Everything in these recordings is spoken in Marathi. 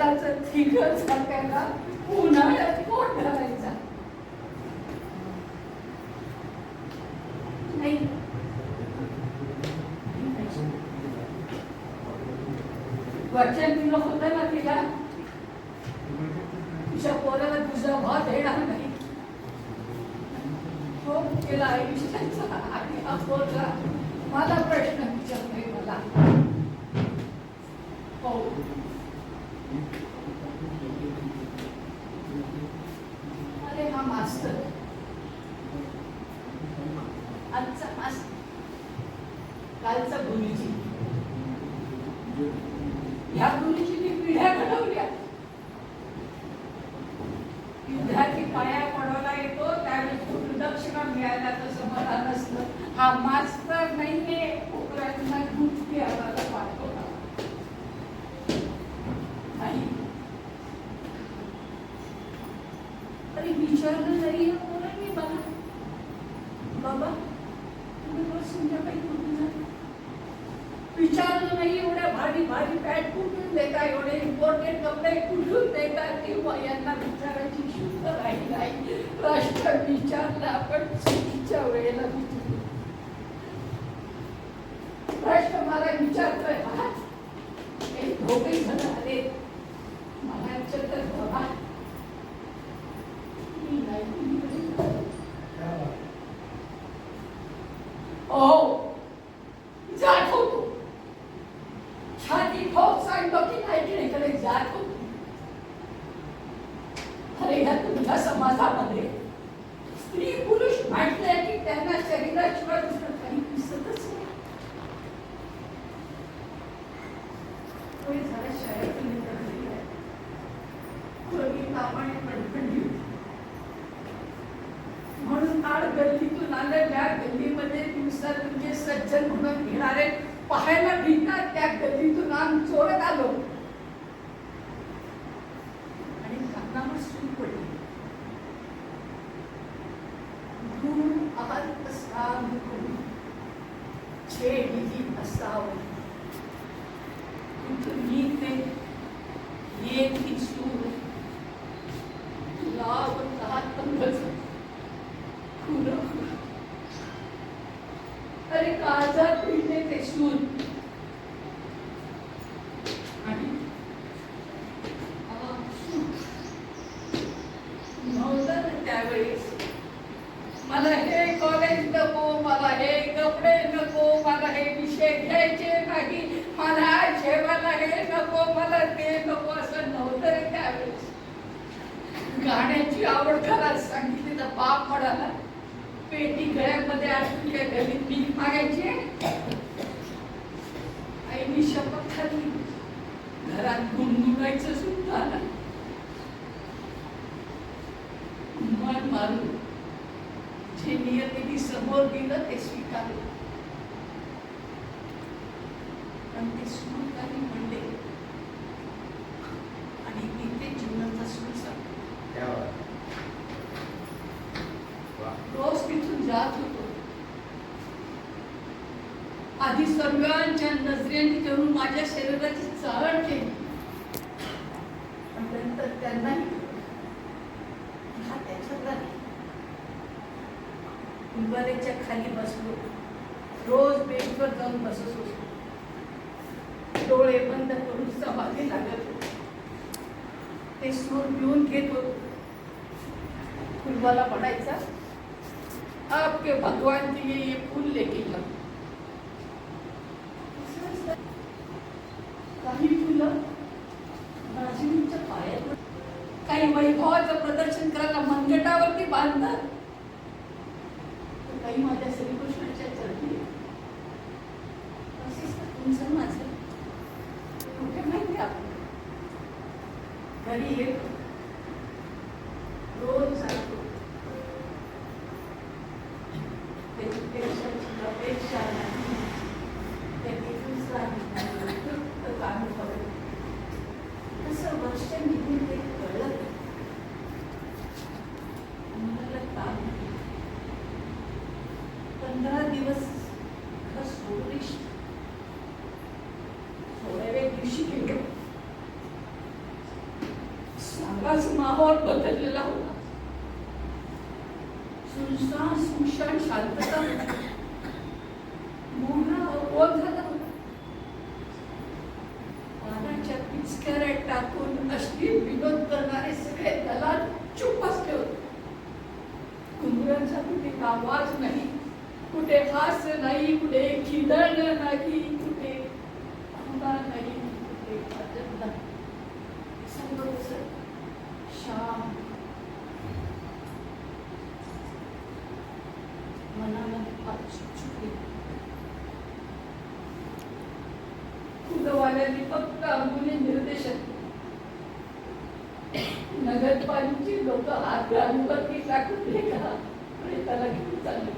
उसाचं थिग झाकायला उन्हाळ्यात पोट घालायचा नाही. वचन दिलं होतं ना तिला, तिच्या पोराला तुझा भात येणार नाही. तो केला आयुष्याचा आणि हा पोरगा मला प्रश्न विचारतोय मला. हो अरे हा मास्तर, आजचा मास्तर, कालचा गुरुजी, ह्या गुरुजींनी पिढ्या घडवल्या. युद्धाची पाया पडवला येतो त्यावेळी प्रदक्षिणा मिळायला तसं मला नसतं. हा मास्तर नाहीये, पोरांना गुप्ती आम्हाला पाठवला नाही. अरे विचारलं नाही पोरांनी मला, बाबा तुम्ही रोज संध्याकाळी कुठून जाता? विचारलं नाही एवढ्या भारी भारी पॅट कुठून देता, एवढे इम्पॉर्टंट कपडे कुठून देतात, किंवा यांना विचारायची शुद्ध राही नाही. प्रश्न विचारला आपण चुकीच्या वेळेला विचारलं. प्रश्न मला विचारतोय हा, हे दोघे जण आले मला विचारतात बाबा मी नाही ओ जात होतो, छाती ठोक सांगतो की ऐकण्याकडे जात होतो. अरे ह्या तुमच्या समाजामध्ये स्त्री पुरुष म्हटले की त्यांना शरीराशिवाय दुसरं काही दिसतच नाही. जरा शाळेत म्हणून आड गल्लीतून आलं, ज्या गल्लीमध्ये दिवसात तुमचे सज्जन म्हणून घेणारे पाहायला भेटतात, त्या गल्लीतून आम्ही चोरत आलो आणि कानावर सूट पडली. धूम आहात असाव छेडी असाव नीते येत ही सूर लावता तंगच अरे काळजात पिळते ते सूर. आणि नव्हतं ना त्यावेळेस मला हे कॉलेज नको, मला हे कपडे नको, मला हे विषय घ्यायचे नाही, मला जेवायला हे नको, मला ते नको, असं नव्हतं रे त्यावेळेस. गाण्याची आवड करायला सांगितली तर बाप म्हणाला पेटी गळ्यामध्ये अडकून काय गलीत भीक मागायची. आईनी शपथ खाल्ली घरात गुणगुणायचं सुद्धा नाही. मन मारून जे नियतीने समोर दिलं ते स्वीकारलं आणि ते सुखाने म्हणले आणि इथे जीवनाचा सुख सांग. रोज तिथून जात होतो. आधी सर्वांच्या नजरेने करून माझ्या शरीराची चाळण केली, पण नंतर त्यांनाही हा त्याच्यातला उंबरेच्या खाली बसलो. रोज बेंचवर जाऊन बसत होतो, डोळे बंद करून समाधी लागत होते. ते सूर पिऊन घेत होतो. फुलवाला पडायचा आपके भगवान के लिए ये फूल लेके जाओ. काही फुलं राजीवच्या पायात, काही वैभवाचं प्रदर्शन करायला मनगटावरती बांधतात, काही माझ्या श्रीकृष्णाच्या चरणी. असेच तुमचं माझं कुठे माहिती आपण घरी येतो, रोज जातो, अपेक्षा नाही, काम करत तसं वर्ष निघून ते कळलं. मला काम 15 दिवस सोडाव्या दिवशी गेलो. चांगलाच माहोल बदललेला होता. सुनसान सुमशान शांतता होती. मोहरा ओघ झाला होता. पानाच्या पिचकाऱ्या टाकून अश्लील विनोद करणारे सगळे दलाल चुप बसले होते. कुंबऱ्यांचा कुठे आवाज नाही, कुठे हास्य नाही, कुठे खिदळण नाही, कुठे अंगार नाही, कुठे आदर नाही. सर्व शांत. मनामध्ये फार चुकचुकली. फुलवाल्यांनी फक्त अंगुली निर्देशन. नगरपालिकेची लोक हात घालूवरती टाकून का प्रेताला घेऊन चालले.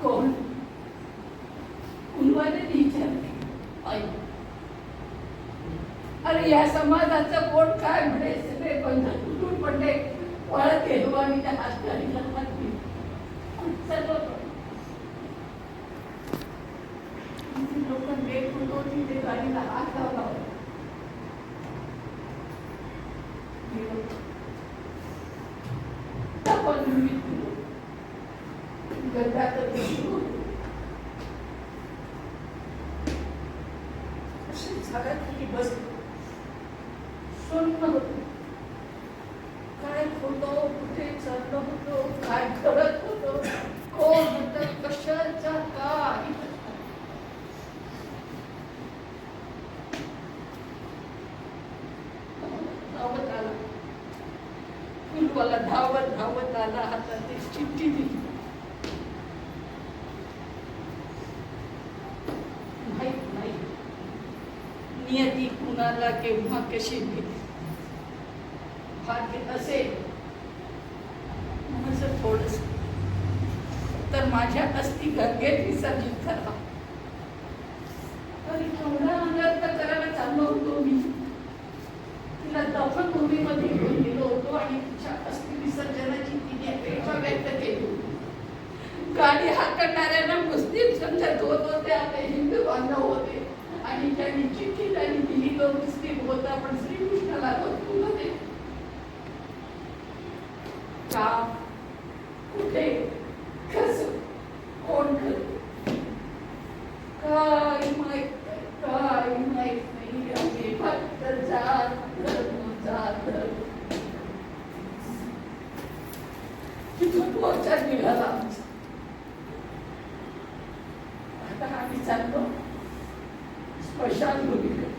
कोण? फुलवाल्यांनी विचारले. आई, अरे या समाजाचं कोण काय म्हणे, सगळे बंध तुटून पडले, वळत गेलो आणि त्या हातगाडीला हात दिली. सर्व लोक नेट होतो तिथे गाडीला हात लावला होता. आपण गड्डा करतो अशी झाडाखाली बसली. शून्य होतो. काय होतो, कुठे चाललो होतो, काय घडत होतो, कोण होतं, कशाचा काय. धावत आला. फुलवाला धावत धावत आला. हातात एक चिठ्ठी दिली. माहित नाही नियती कुणाला केव्हा कशी मिळते. भाग्य असेल माझं थोडस तर माझ्या अस्थि गंगेत विसर्जित करा. तरी केवढा अनर्थ करायला चाललो होतो मी. तिला दफनभूमीमध्ये घेऊन गेलो होतो आणि तिच्या अस्थि विसर्जनाची तिने अपेक्षा व्यक्त केली होती. गाडी हाकणाऱ्यांना मुस्लिम समजत होते, आपले हिंदू बांधव होते आणि ज्यांनी चिठ्ठी त्यांनी दिली तो मुस्लिम होता, पण श्रीकृष्णाला वस्तू होते. का, कुठे, कसं, कोण करते काय माहित नाही. आम्ही फक्त जात धर्म तिथून मोर्चा निघाला आमचा. आता आम्ही चाललो स्मशानभूमीकडे.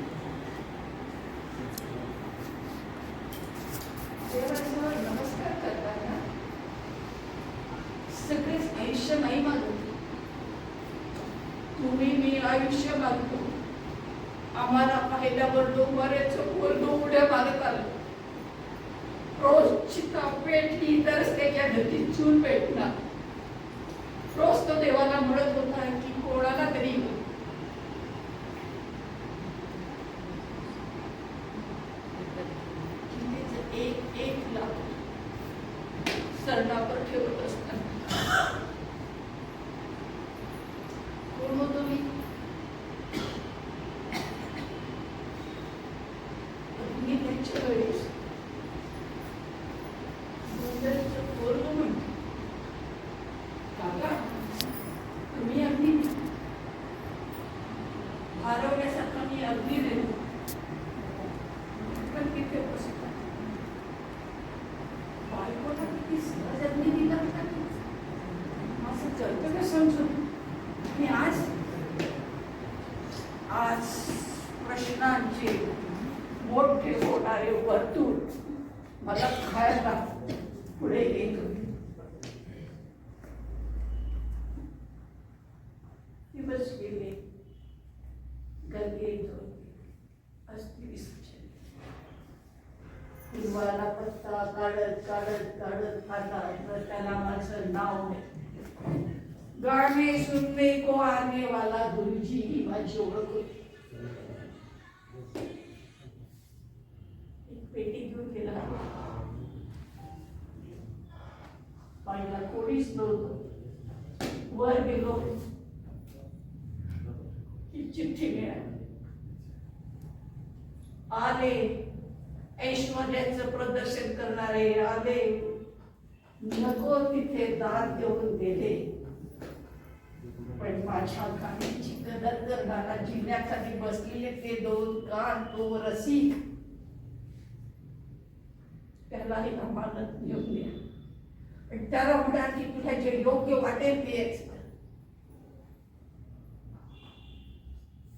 देवाजवळ नमस्कार करताना सगळेच आयुष्य नाही मागत. तुम्ही मी आयुष्य मागतो. आम्हाला पाहिल्यावर बरेच बोलतो उड्या मारत आलो. रोज चिता पेटली तरच त्याच्या घरी चूल पेटणार. रोज तो देवाला म्हणत होता की कोणाला तरी एक एक लाख सरणावर ठेवत असताना कोण होतो मी. मी त्यांच्या वेळेस तुम्ही अगदी भारवण्यासारखा मी अगदी देतो पण तिथे बसता बायकोला किती सहज अगदी दिला असं कर्तव्य समजून. आणि आज प्रश्नांचे मोठे होणारे वर्तुळ मला खायला पुढे येत होते. दिवस गेले, गंगेत अस्थि विसर्जन. हिरवाला पत्ता काढत काढत काढत आता त्याला माझं नाव नाही. गाणे सुनने को आने वाला गुरुजी ही माझी ओळख होती. एक पेटी घेऊन गेला. पाहिला कोणीच नव्हतं. वर गेलो, ही चिठ्ठी मिळाली. आले, ऐश्वर्याचं प्रदर्शन करणारे आले, नको तिथे दाद देऊन गेले. पण माझ्या गाण्याची कदर करणारा, जिन्याखाली बसलेले ते दोन कान, तो रसिक, त्यालाही आम्हाला घेऊन द्या. पण त्याला म्हणा की तुला जे योग्य वाटेल तेच.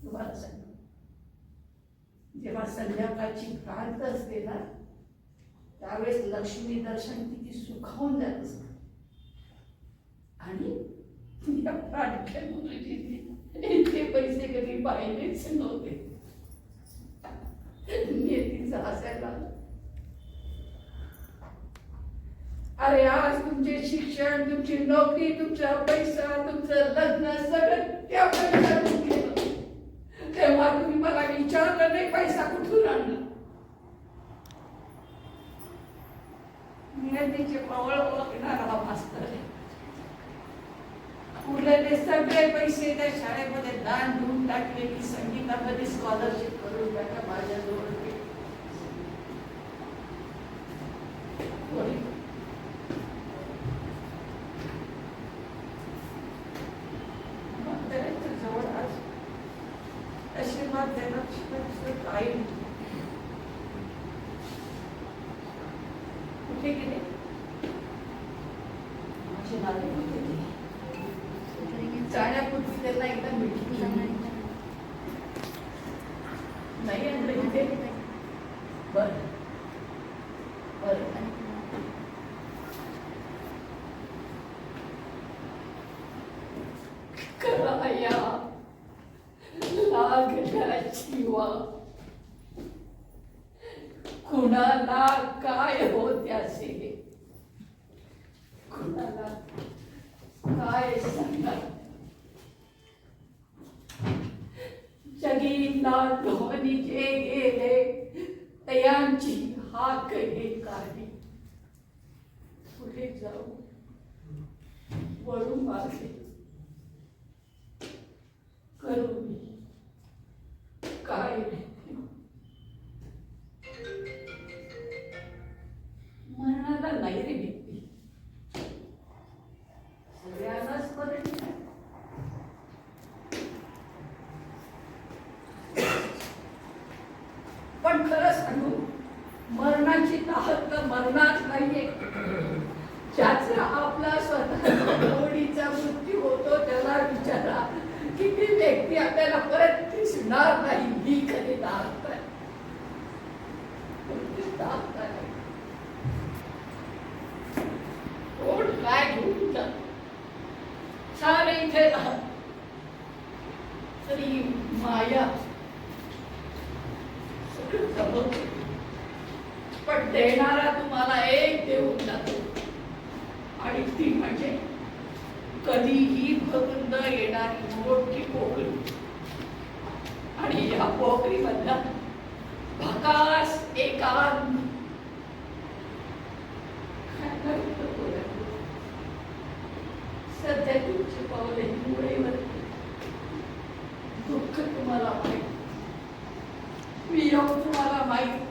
तुम्हाला सांग, जेव्हा संध्याकाळची क्रांत असते ना, त्यावेळेस लक्ष्मी दर्शन किती सुखावून जात असत. आणि या पाडक्या मुलीने इतके पैसे कधी पाहिलेच नव्हते. नियतीचा हसायला, अरे आज तुमचे शिक्षण, तुमची नोकरी, तुमचा पैसा, तुमचं लग्न सगळं त्या पैशातून गेलं. तेव्हा तुम्ही मला विचारलं नाही पैसा कुठून आणला. नियतीचे पवळ ओळखणारा हा मास्तर आहे. उरलेले सगळे पैसे त्या शाळेमध्ये दान देऊन टाकले की संगीतामध्ये स्कॉलरशिप करून टाका माझ्याजवळ. जवळ आज आशीर्वाद देण्याशिवाय काही कुठे गेले माझे नाते, कुठे गेले? जाण्यापूर्वी त्यांना एकदा मिठी नाही आणलं इथे. बर बर, कराया लागल्या शिवा कुणाला काय होत्यासे, कुणाला काय सांगा. जगीला ध्वनी जे गेले तयांची हाक हे काही. पुढे जाऊ वळू मागे करू मी काय. मरणाला नाही रे भीती, सगळ्यांनाच मरण आहे. पण खरं सांगू, मरणाची ताकद तर मरणात नाहीये. ज्याचा आपला स्वतःचा आवडीचा मृत्यू होतो त्याला विचारा, किती व्यक्ती आपल्याला परत दिसणार नाही. ही खरी ताकद आहे. कोण काय घेऊन जात, सारे इथे राहत तरी माया पण देणारा तुम्हाला एक देऊन जातो. आणि ती म्हणजे कधीही भरून न येणारी मोठी पोकळी. आणि या पोकळी मधला भकास एकांत. सध्या तुमची पावले मुळेवर, दुःख तुम्हाला माहित, वियोग तुम्हाला माहित.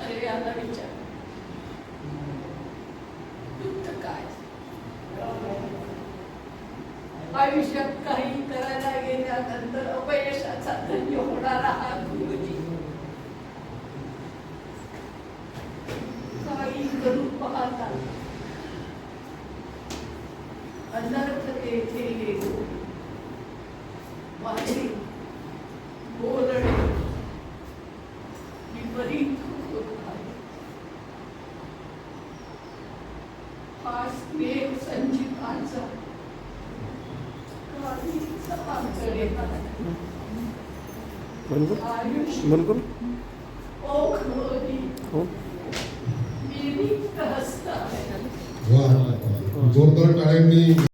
अरे याला विचार, दुःख काय? आयुष्यात काही करायला गेल्यानंतर अपयशाचा धन्य होणारा हा गुरुजी. काही करू पाहता अनर्थ तेथे येतो. माझे बोलणे विपरीत होत आहे. हा स्नेह संचितांचा बिल्कुल जोरदार टाळ्यांनी